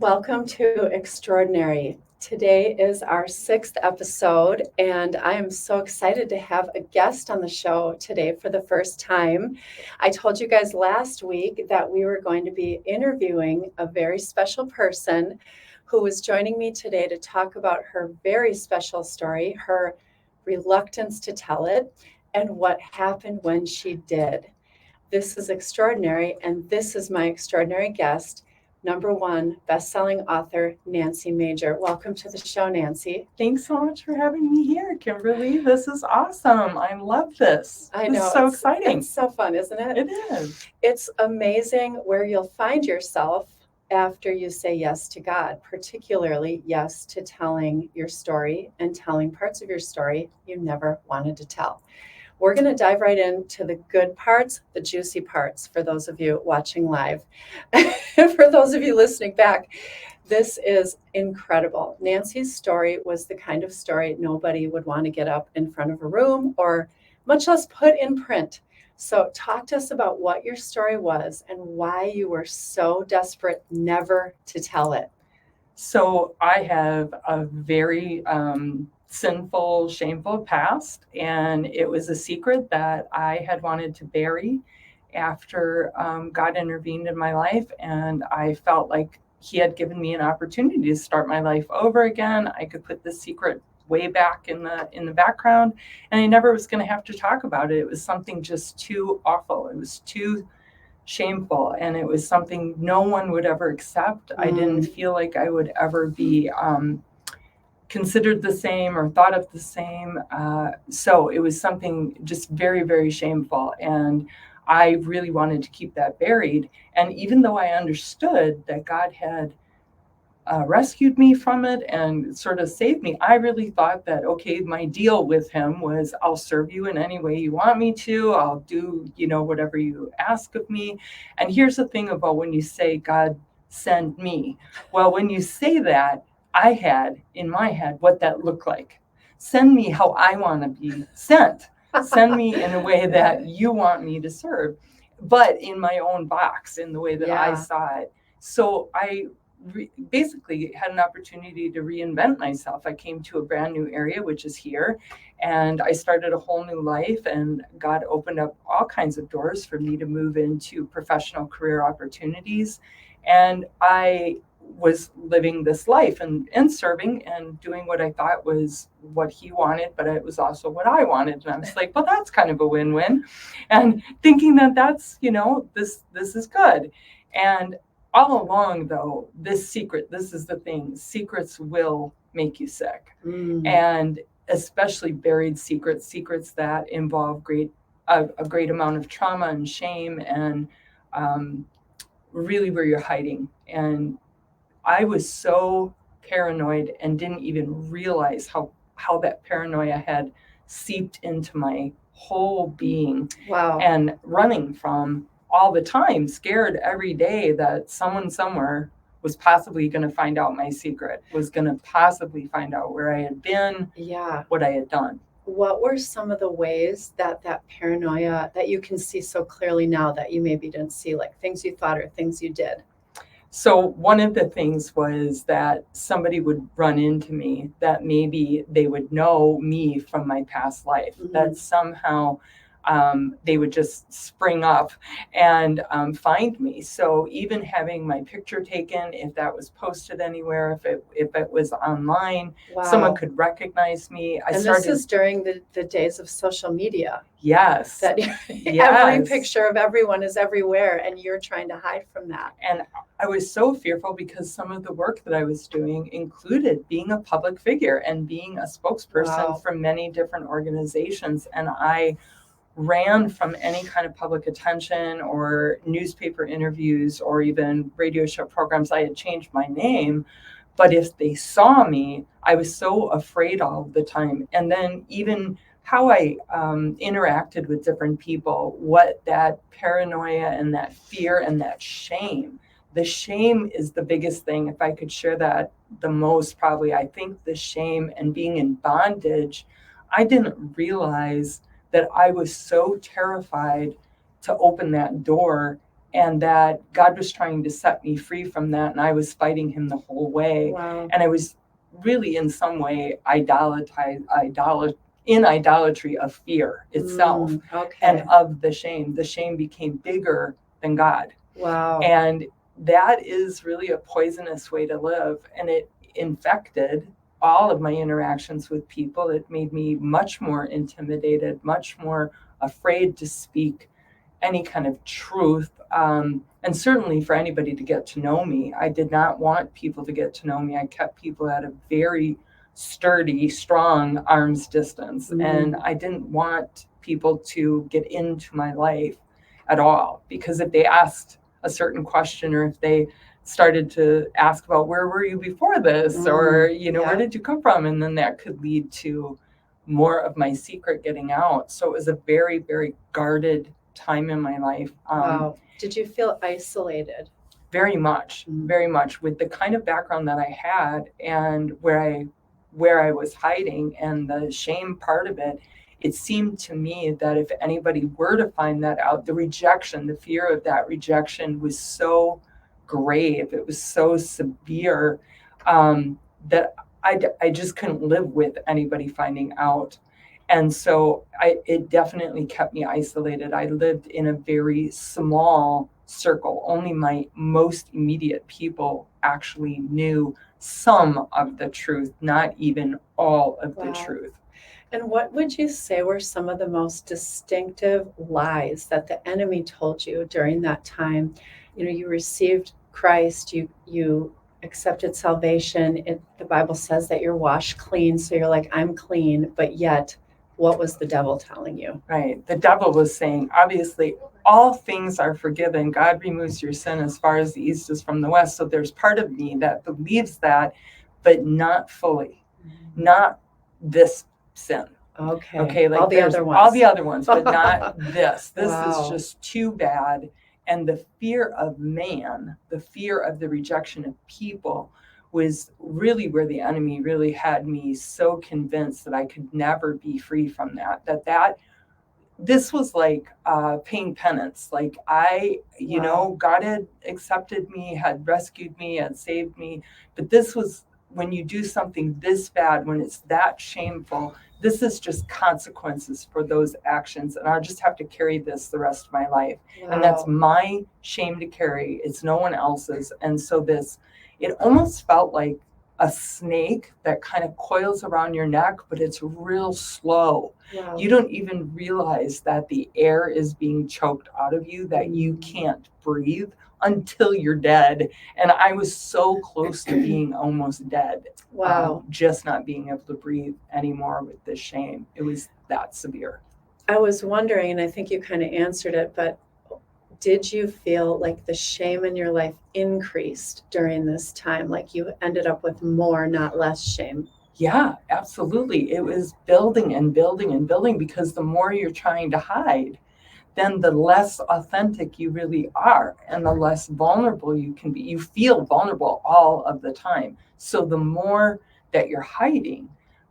Welcome to Extraordinary. Today is our sixth episode, and I am so excited to have a guest on the show today for the first time. I told you guys last week that we were going to be interviewing a very special person who is joining me today to talk about her very special story, her reluctance to tell it, and what happened when she did. This is extraordinary, and this is my extraordinary guest, number one best-selling author, Nancy Major. Welcome to the show, Nancy. Thanks so much for having me here, Kimberly. This is awesome. I love this. I know. It's so exciting. It's so fun, isn't it? It is. It's amazing where you'll find yourself after you say yes to God, particularly yes to telling your story and telling parts of your story you never wanted to tell. We're going to dive right into the good parts, the juicy parts, for those of you watching live. For those of you listening back, this is incredible. Nancy's story was the kind of story nobody would want to get up in front of a room or much less put in print. So talk to us about what your story was and why you were so desperate never to tell it. So I have a very sinful, shameful past, and it was a secret that I had wanted to bury after God intervened in my life, and I felt like He had given me an opportunity to start my life over again. I could put this secret way back in the background, and I never was going to have to talk about it. It was something just too awful. It was too shameful, and it was something no one would ever accept. I didn't feel like I would ever be considered the same or thought of the same. So it was something just very, very shameful. And I really wanted to keep that buried. And even though I understood that God had rescued me from it and sort of saved me, I really thought that, okay, my deal with Him was I'll serve you in any way you want me to. I'll do, whatever you ask of me. And here's the thing about when you say, God, send me. Well, when you say that, I had in my head what that looked like. Send me how I want to be sent. Send me in a way that you want me to serve, but in my own box, in the way that I saw it. So I basically had an opportunity to reinvent myself. I came to a brand new area, which is here, and I started a whole new life, and God opened up all kinds of doors for me to move into professional career opportunities. And I was living this life and serving and doing what I thought was what He wanted, but it was also what I wanted. And I was like, well, that's kind of a win-win. And thinking that that's, this is good. And all along, though, this is the thing, secrets will make you sick. And especially buried secrets that involve a great amount of trauma and shame and really where you're hiding. And I was so paranoid and didn't even realize how that paranoia had seeped into my whole being. Wow. And running from all the time, scared every day that someone somewhere was possibly going to find out my secret, was going to possibly find out where I had been, what I had done. What were some of the ways that paranoia that you can see so clearly now that you maybe didn't see, like things you thought or things you did? So one of the things was that somebody would run into me, that maybe they would know me from my past life, that somehow they would just spring up and find me. So even having my picture taken, if that was posted anywhere, if it was online, someone could recognize me. This is during the days of social media. Yes. That every picture of everyone is everywhere, and you're trying to hide from that. And I was so fearful because some of the work that I was doing included being a public figure and being a spokesperson for many different organizations. And I ran from any kind of public attention or newspaper interviews or even radio show programs. I had changed my name, but if they saw me, I was so afraid all the time. And then even how I interacted with different people, what that paranoia and that fear and that shame. The shame is the biggest thing. If I could share that the most, probably, I think the shame and being in bondage, I didn't realize that I was so terrified to open that door and that God was trying to set me free from that, and I was fighting him the whole way. Wow. And I was really in some way in idolatry of fear itself Okay. and of the shame. The shame became bigger than God. Wow. And that is really a poisonous way to live. And it infected all of my interactions with people. It made me much more intimidated, much more afraid to speak any kind of truth. And certainly for anybody to get to know me, I did not want people to get to know me. I kept people at a very sturdy, strong arm's distance. And I didn't want people to get into my life at all, because if they asked a certain question, or if they started to ask about where were you before this, or where did you come from, and then that could lead to more of my secret getting out. So it was a very, very guarded time in my life. Wow. Did you feel isolated? Very much, very much, with the kind of background that I had, and where I was hiding, and the shame part of it. It seemed to me that if anybody were to find that out, the rejection, the fear of that rejection was so grave, it was so severe, that I just couldn't live with anybody finding out. And so it definitely kept me isolated. I lived in a very small circle. Only my most immediate people actually knew some of the truth, not even all of the truth. And what would you say were some of the most distinctive lies that the enemy told you during that time? You received Christ, you accepted salvation. The Bible says that you're washed clean. So you're like, I'm clean, but yet what was the devil telling you? Right. The devil was saying, obviously, all things are forgiven. God removes your sin as far as the east is from the west. So there's part of me that believes that, but not fully, not this sin. Okay. Like all the other ones, but not this. This Wow. is just too bad. And the fear of man, the fear of the rejection of people, was really where the enemy really had me so convinced that I could never be free from that this was like paying penance. Like God had accepted me, had rescued me, had saved me. But this was, when you do something this bad, when it's that shameful, this is just consequences for those actions. And I'll just have to carry this the rest of my life. Wow. And that's my shame to carry. It's no one else's. And so it almost felt like a snake that kind of coils around your neck, but it's real slow. Wow. You don't even realize that the air is being choked out of you, that you can't breathe until you're dead. And I was so close to being almost dead. Wow. Just not being able to breathe anymore with this shame. It was that severe. I was wondering, and I think you kind of answered it, but did you feel like the shame in your life increased during this time? Like you ended up with more, not less shame? Yeah, absolutely. It was building and building and building, because the more you're trying to hide, then the less authentic you really are, and the less vulnerable you can be. You feel vulnerable all of the time. So the more that you're hiding,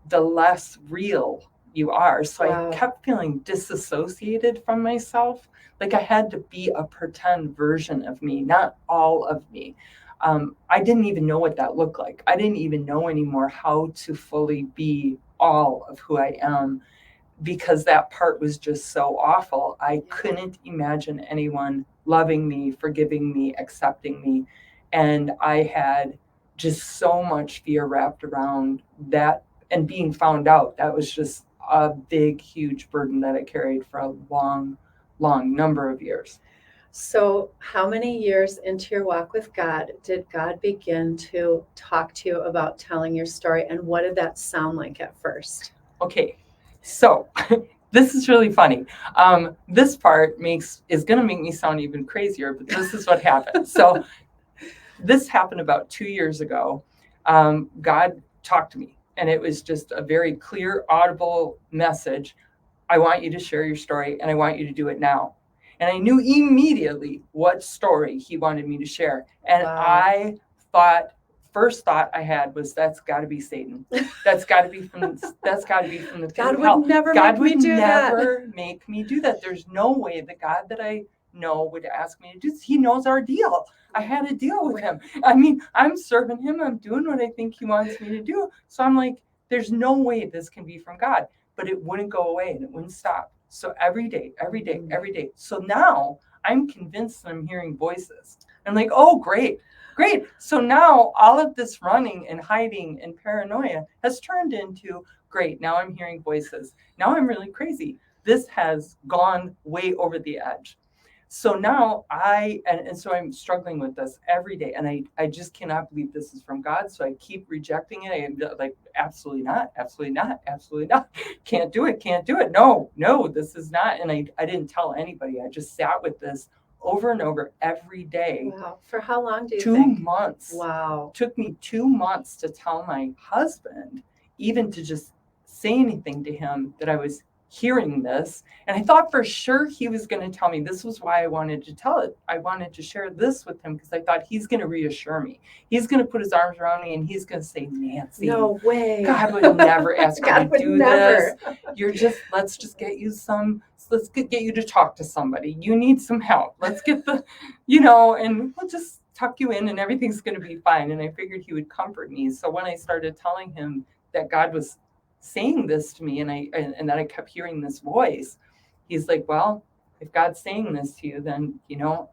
the less real you are. So Wow. I kept feeling disassociated from myself. Like I had to be a pretend version of me, not all of me. I didn't even know what that looked like. I didn't even know anymore how to fully be all of who I am, because that part was just so awful. I couldn't imagine anyone loving me, forgiving me, accepting me. And I had just so much fear wrapped around that, and being found out. That was just a big, huge burden that I carried for a long number of years. So how many years into your walk with God did God begin to talk to you about telling your story? And what did that sound like at first? Okay, so this is really funny. This part is going to make me sound even crazier, but this is what happened. So this happened about 2 years ago. God talked to me, and it was just a very clear, audible message. I want you to share your story, and I want you to do it now. And I knew immediately what story he wanted me to share. And Wow. first thought I had was, that's got to be Satan. That's got to be from the God would would never God make me would do never that. make me do that. There's no way the God that I know would ask me to do this. He knows our deal. I had a deal with him. I mean, I'm serving him. I'm doing what I think he wants me to do. So I'm like, there's no way this can be from God. But it wouldn't go away and it wouldn't stop. So every day, every day, every day. So now I'm convinced that I'm hearing voices. I'm like, oh, great. Great. So now all of this running and hiding and paranoia has turned into, great, now I'm hearing voices. Now I'm really crazy. This has gone way over the edge. So now and so I'm struggling with this every day. And I just cannot believe this is from God. So I keep rejecting it. I'm like, absolutely not, absolutely not, absolutely not. Can't do it, can't do it. No, this is not. And I didn't tell anybody. I just sat with this over and over every day. Wow. For how long do you 2 think? months. Wow. Took me 2 months to tell my husband, even to just say anything to him that I was hearing this. And I thought for sure he was going to tell me. This was why I wanted to tell it. I wanted to share this with him because I thought he's going to reassure me. He's going to put his arms around me and he's going to say, Nancy, No way. God would never ask you God to would do never. this. Let's just get you let's get you to talk to somebody. You need some help. Let's get and we'll just tuck you in and everything's going to be fine. And I figured he would comfort me. So when I started telling him that God was saying this to me and that I kept hearing this voice, he's like, well, if God's saying this to you, then,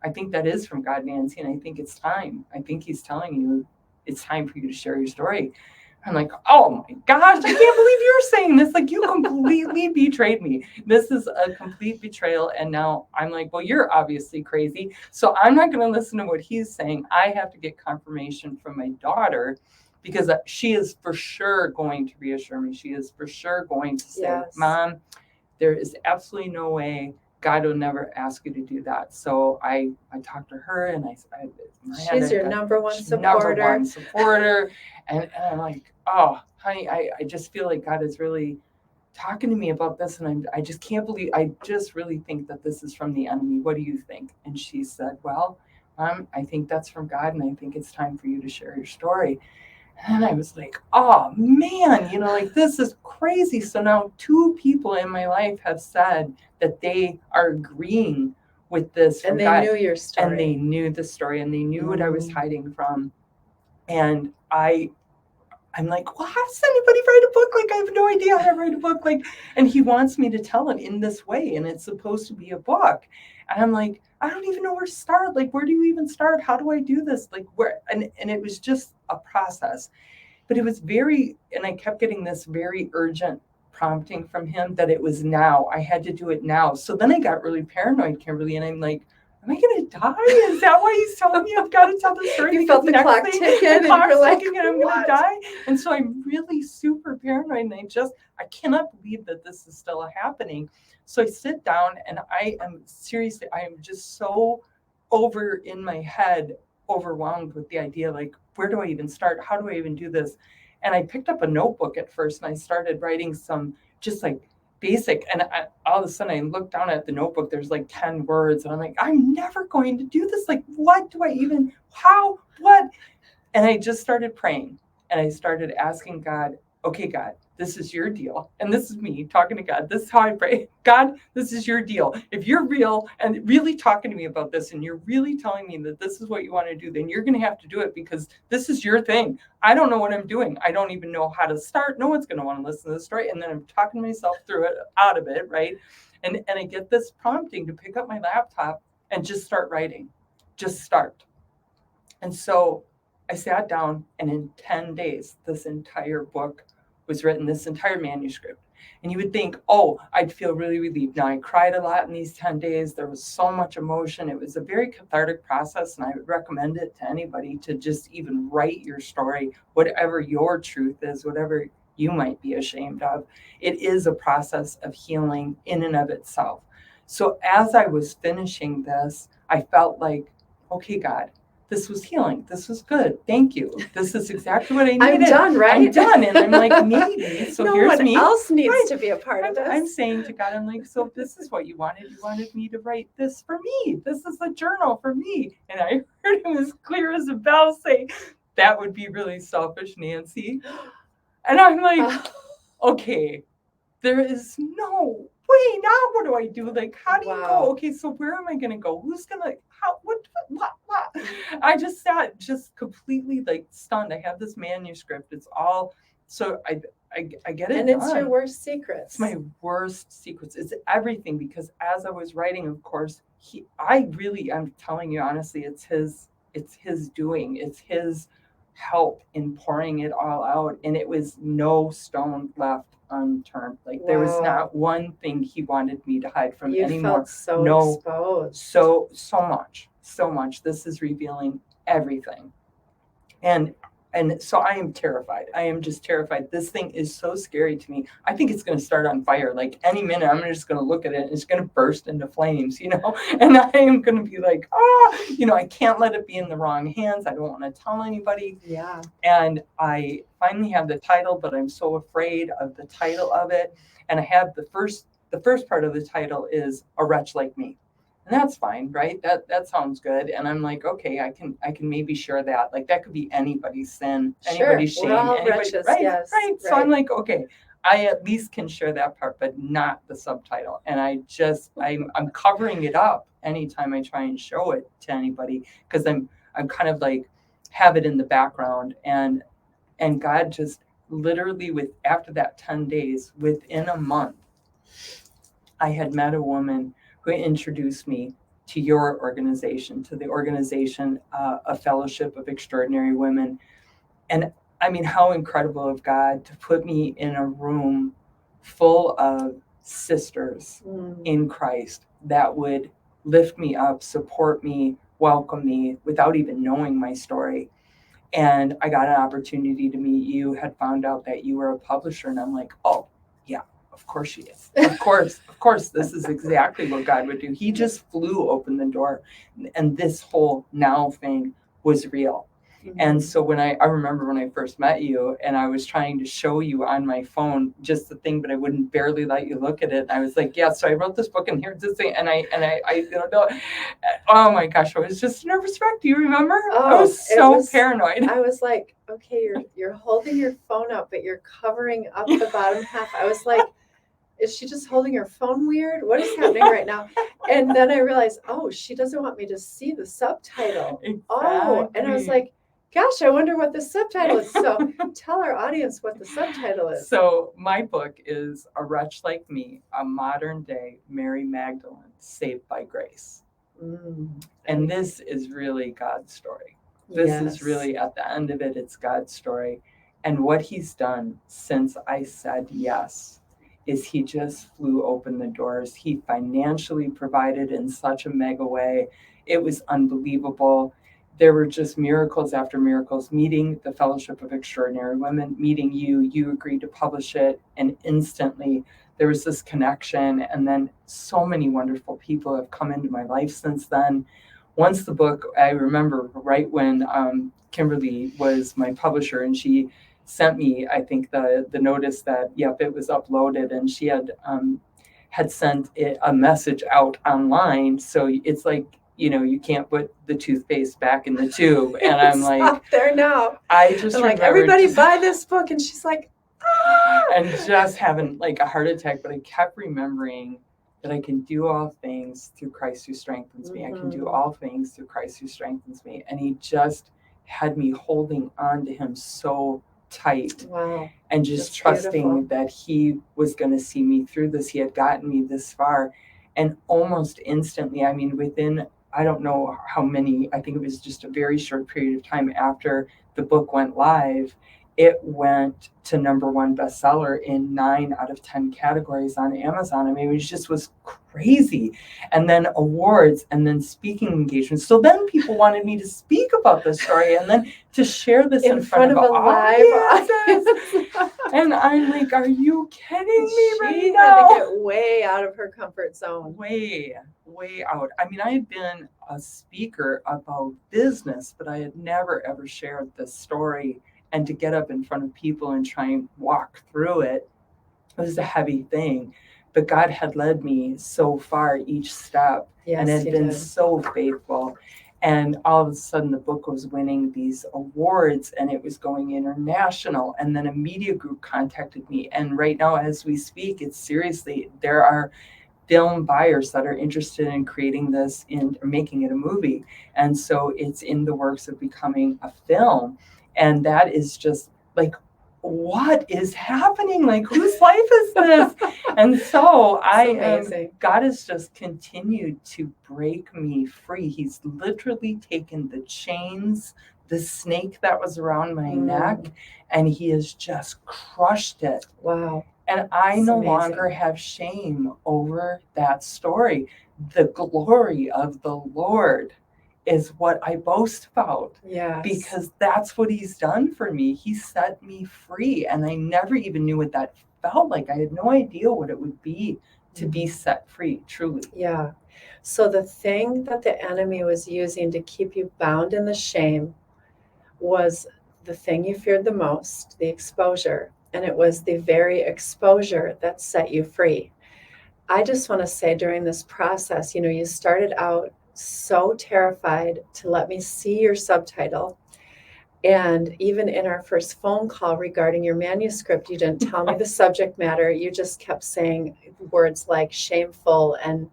I think that is from God, Nancy. And I think it's time. I think he's telling you it's time for you to share your story. I'm like, oh my gosh, I can't believe you're saying this. Like, you completely betrayed me. This is a complete betrayal. And now I'm like, well, you're obviously crazy. So I'm not going to listen to what he's saying. I have to get confirmation from my daughter because she is for sure going to reassure me. She is for sure going to say, yes, Mom, there is absolutely no way. God will never ask you to do that. So I talked to her and she's your number one supporter. And I'm like, oh, honey, I just feel like God is really talking to me about this. And I just can't believe, I just really think that this is from the enemy. What do you think? And she said, well, I think that's from God. And I think it's time for you to share your story. And I was like, oh man, this is crazy. So now 2 people in my life have said that they are agreeing with this. And they knew your story. And they knew the story and they knew what I was hiding from. And I'm like, well, how does anybody write a book? Like, I have no idea how to write a book. Like, and he wants me to tell it in this way. And it's supposed to be a book. And I'm like, I don't even know where to start. Like, where do you even start? How do I do this? Like, where? And it was just a process. But it was and I kept getting this very urgent prompting from him that it was now. I had to do it now. So then I got really paranoid, Kimberly, and I'm like, am I going to die? Is that why he's telling me I've got to tell the story? You felt the clock ticking and you're like, and I'm going to die. And so I'm really super paranoid. And I cannot believe that this is still happening. So I sit down and I am just so in my head, overwhelmed with the idea, like, where do I even start? How do I even do this? And I picked up a notebook at first and I started writing some just like basic. And all of a sudden I looked down at the notebook, there's like 10 words. And I'm like, I'm never going to do this. Like, what do I even, how, what? And I just started praying and I started asking God, okay, God, this is your deal. And this is me talking to God. This is how I pray. God, this is your deal. If you're real and really talking to me about this and you're really telling me that this is what you want to do, then you're going to have to do it because this is your thing. I don't know what I'm doing. I don't even know how to start. No one's going to want to listen to this story. And then I'm talking myself through it, out of it, right? And I get this prompting to pick up my laptop and just start writing. Just start. And so I sat down and in 10 days, this entire book was written, this entire manuscript. And you would think, oh, I'd feel really relieved. Now, I cried a lot in these 10 days. There was so much emotion. It was a very cathartic process. And I would recommend it to anybody to just even write your story, whatever your truth is, whatever you might be ashamed of. It is a process of healing in and of itself. So as I was finishing this, I felt like, okay, God, this was healing. This was good. Thank you. This is exactly what I needed. I'm done, right? I'm done. And I'm like, maybe. So no here's one me. else needs to be a part of this. I'm saying to God, I'm like, so this is what you wanted. You wanted me to write this for me. This is a journal for me. And I heard him as clear as a bell say, that would be really selfish, Nancy. And I'm like, okay, there is no wait, now what do I do? Like, how do you Wow. go? Okay, so where am I going to go? Who's going to, how, what? I just sat just completely like stunned. I have this manuscript. It's all, so I get it And done. it's your worst secrets. It's my worst secrets. It's everything, because as I was writing, of course, I'm telling you honestly, it's his doing. It's his help in pouring it all out. And it was no stone left unturned. Like there was Wow. not one thing he wanted me to hide from You anymore. felt so No. exposed. So much. This is revealing everything. And so I am terrified. I am just terrified. This thing is so scary to me. I think it's going to start on fire. Like any minute, I'm just going to look at it and it's going to burst into flames, and I am going to be like, I can't let it be in the wrong hands. I don't want to tell anybody. Yeah. And I finally have the title, but I'm so afraid of the title of it. And I have the first part of the title is A Wretch Like Me. And that's fine, right? That sounds good. And I'm like, okay, I can maybe share that. Like that could be anybody's sin, anybody's shame, We're all anybody, wretches, right? yes, Right. So I'm like, okay, I at least can share that part, but not the subtitle. And I'm covering it up anytime I try and show it to anybody, because I'm kind of like have it in the background, and God just literally after that 10 days, within a month, I had met a woman who introduced me to your organization, to the organization, A Fellowship of Extraordinary Women. And I mean, how incredible of God to put me in a room full of sisters in Christ that would lift me up, support me, welcome me without even knowing my story. And I got an opportunity to meet you, had found out that you were a publisher, and I'm like, oh, yeah. Of course she is. Of course, this is exactly what God would do. He just flew open the door, and this whole now thing was real. Mm-hmm. And so when I remember when I first met you, and I was trying to show you on my phone just the thing, but I wouldn't barely let you look at it. And I was like, yeah, so I wrote this book, and here's this thing, and I oh my gosh, I was just a nervous wreck. Do you remember? I was so paranoid. I was like, okay, you're holding your phone up, but you're covering up the bottom half. I was like, is she just holding her phone weird? What is happening right now? And then I realized, she doesn't want me to see the subtitle. Exactly. And I was like, gosh, I wonder what the subtitle is. So tell our audience what the subtitle is. So my book is A Wretch Like Me, a modern day Mary Magdalene saved by grace. And this is really God's story. This is really, at the end of it, it's God's story. And what he's done since I said yes is he just flew open the doors. He financially provided in such a mega way. It was unbelievable. There were just miracles after miracles, meeting the Fellowship of Extraordinary Women, meeting you agreed to publish it, and instantly there was this connection. And then so many wonderful people have come into my life since then. Once the book, I remember right when Kimberly was my publisher, and she sent me, I think, the notice that, it was uploaded, and she had sent a message out online. So it's like, you can't put the toothpaste back in the tube. And I'm like, up there now. I just I'm like, everybody buy this book. And she's like, and just having like a heart attack. But I kept remembering that I can do all things through Christ who strengthens me. I can do all things through Christ who strengthens me. And he just had me holding on to him so tight. Wow. And just trusting that he was going to see me through this. He had gotten me this far. And almost instantly, I mean, within, I don't know how many, I think it was just a very short period of time after the book went live, it went to #1 bestseller in 9 out of 10 categories on Amazon. I mean, it just was crazy. And then awards, and then speaking engagements. So then people wanted me to speak about this story, and then to share this in front of a live audience. And I'm like, are you kidding me right now? She had to get way out of her comfort zone. Way out. I mean, I had been a speaker about business, but I had never, ever shared this story. And to get up in front of people and try and walk through it was a heavy thing. But God had led me so far each step, and had been so faithful. And all of a sudden the book was winning these awards and it was going international. And then a media group contacted me. And right now, as we speak, it's seriously, there are film buyers that are interested in creating this and making it a movie. And so it's in the works of becoming a film. And that is just like, what is happening? Like, whose life is this? And so God has just continued to break me free. He's literally taken the chains, the snake that was around my neck, and he has just crushed it. Wow. And I no longer have shame over that story. The glory of the Lord is what I boast about. Yes. Because that's what he's done for me. He set me free. And I never even knew what that felt like. I had no idea what it would be to be set free, truly. Yeah. So the thing that the enemy was using to keep you bound in the shame was the thing you feared the most, the exposure. And it was the very exposure that set you free. I just want to say during this process, you started out so terrified to let me see your subtitle. And even in our first phone call regarding your manuscript, you didn't tell me the subject matter. You just kept saying words like shameful and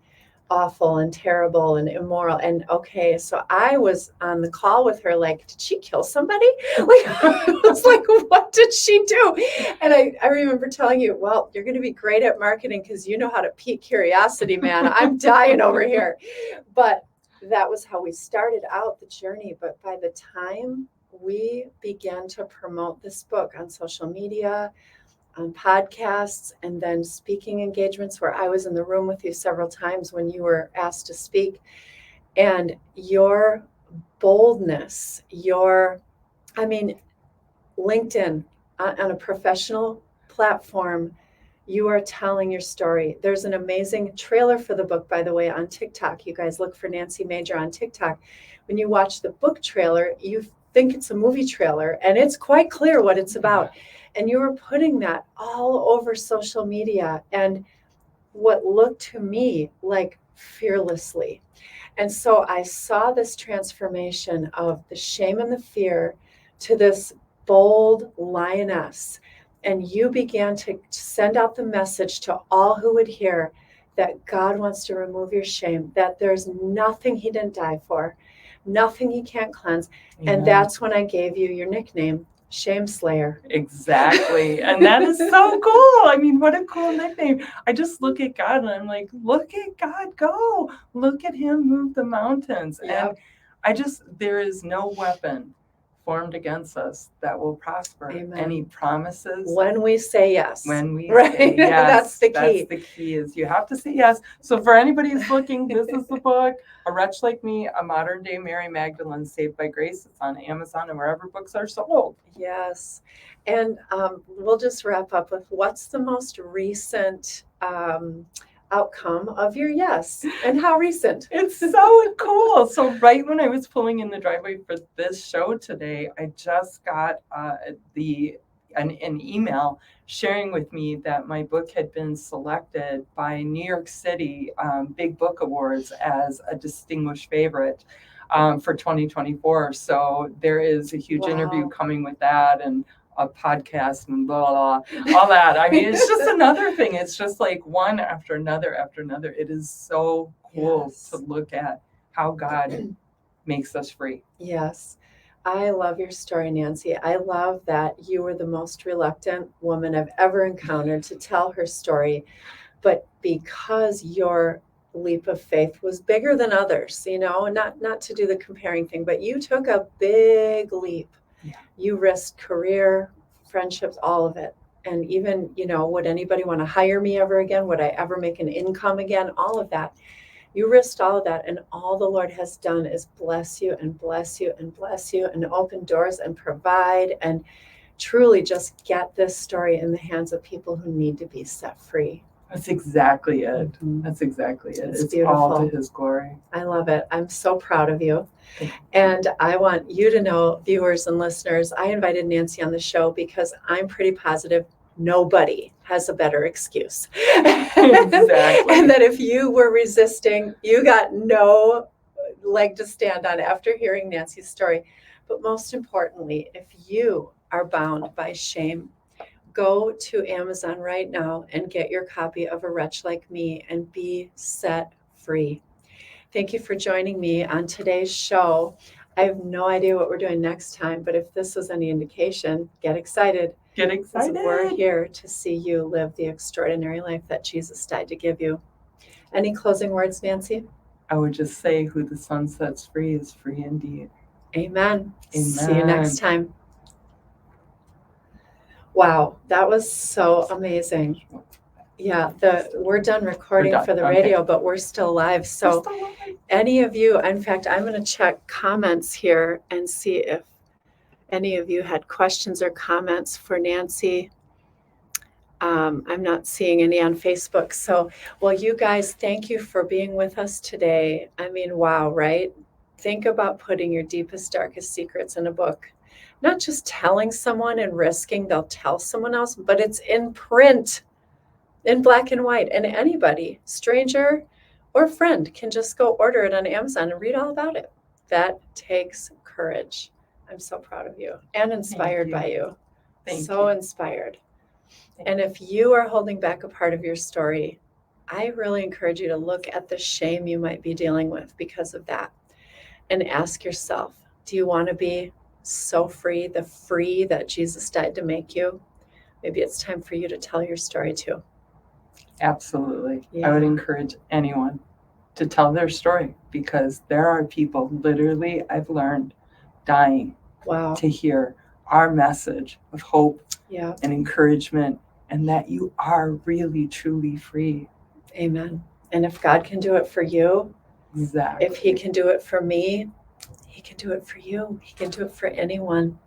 awful and terrible and immoral. And okay, so I was on the call with her like, did she kill somebody? Like, I was like, what did she do? And I remember telling you, well, you're going to be great at marketing because you know how to pique curiosity, man. I'm dying over here. But that was how we started out the journey. But by the time we began to promote this book on social media, on podcasts, and then speaking engagements where I was in the room with you several times when you were asked to speak, and your boldness, LinkedIn on a professional platform, you are telling your story. There's an amazing trailer for the book, by the way, on TikTok. You guys look for Nancy Major on TikTok. When you watch the book trailer, you think it's a movie trailer, and it's quite clear what it's about. And you were putting that all over social media and what looked to me like fearlessly. And so I saw this transformation of the shame and the fear to this bold lioness. And you began to send out the message to all who would hear that God wants to remove your shame, that there's nothing he didn't die for, nothing he can't cleanse. Yeah. And that's when I gave you your nickname, Shame Slayer. Exactly. And that is so cool. I mean, what a cool nickname. I just look at God and I'm like, look at God go. Look at him move the mountains. Yep. And there is no weapon formed against us that will prosper. Amen. Any promises? When we say yes. When we right? say yes. That's the key. That's the key is you have to say yes. So for anybody who's looking, this is the book, A Wretch Like Me, A Modern Day Mary Magdalene, Saved by Grace. It's on Amazon and wherever books are sold. Yes. And we'll just wrap up with what's the most recent outcome of your yes, and how recent? It's so cool. So right when I was pulling in the driveway for this show today, I just got an email sharing with me that my book had been selected by New York City Big Book Awards as a distinguished favorite for 2024. So there is a huge interview coming with that, and a podcast and blah, blah, blah, all that. I mean, it's just another thing. It's just like one after another after another. It is so cool to look at how God makes us free. Yes. I love your story, Nancy. I love that you were the most reluctant woman I've ever encountered to tell her story. But because your leap of faith was bigger than others, not to do the comparing thing, but you took a big leap. Yeah. You risked career, friendships, all of it. And even, would anybody want to hire me ever again? Would I ever make an income again? All of that. You risked all of that. And all the Lord has done is bless you and bless you and bless you and open doors and provide and truly just get this story in the hands of people who need to be set free. That's exactly it. Mm-hmm. That's exactly it. It's beautiful. All to his glory. I love it. I'm so proud of you. And I want you to know, viewers and listeners, I invited Nancy on the show because I'm pretty positive nobody has a better excuse. Exactly. And that if you were resisting, you got no leg to stand on after hearing Nancy's story. But most importantly, if you are bound by shame, go to Amazon right now and get your copy of A Wretch Like Me and be set free. Thank you for joining me on today's show. I have no idea what we're doing next time, but if this was any indication, get excited. Get Because excited. we're here to see you live the extraordinary life that Jesus died to give you. Any closing words, Nancy? I would just say, who the Son sets free is free indeed. Amen. See you Amen. next time. Wow, that was so amazing. Yeah, we're done recording We're done. for the Okay. radio, but we're still live. So any of you, in fact, I'm going to check comments here and see if any of you had questions or comments for Nancy. I'm not seeing any on Facebook. So, well, you guys, thank you for being with us today. I mean, wow, right? Think about putting your deepest, darkest secrets in a book. Not just telling someone and risking they'll tell someone else, but it's in print, in black and white. And anybody, stranger or friend, can just go order it on Amazon and read all about it. That takes courage. I'm so proud of you and inspired by you. Thank So you. inspired. And if you are holding back a part of your story, I really encourage you to look at the shame you might be dealing with because of that and ask yourself, do you want to be so free, the free that Jesus died to make you? Maybe it's time for you to tell your story too. Absolutely. Yeah. I would encourage anyone to tell their story, because there are people, literally, I've learned, dying Wow. to hear our message of hope Yeah. and encouragement, and that you are really, truly free. Amen. And if God can do it for you, Exactly. if he can do it for me, he can do it for you. He can do it for anyone.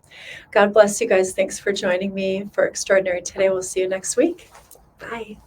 God bless you guys. Thanks for joining me for Extraordinary Today. We'll see you next week. Bye.